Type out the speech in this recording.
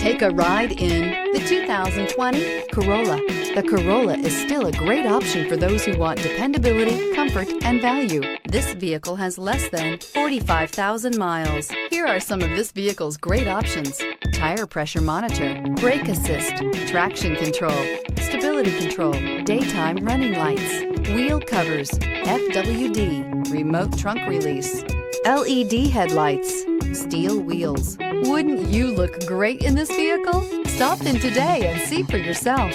Take a ride in the 2020 Corolla. The Corolla is still a great option for those who want dependability, comfort, and value. This vehicle has less than 45,000 miles. Here are some of this vehicle's great options: tire pressure monitor, brake assist, traction control, stability control, daytime running lights, wheel covers, FWD, remote trunk release, LED headlights, steel wheels. Wouldn't you look great in this vehicle? Stop in today and see for yourself.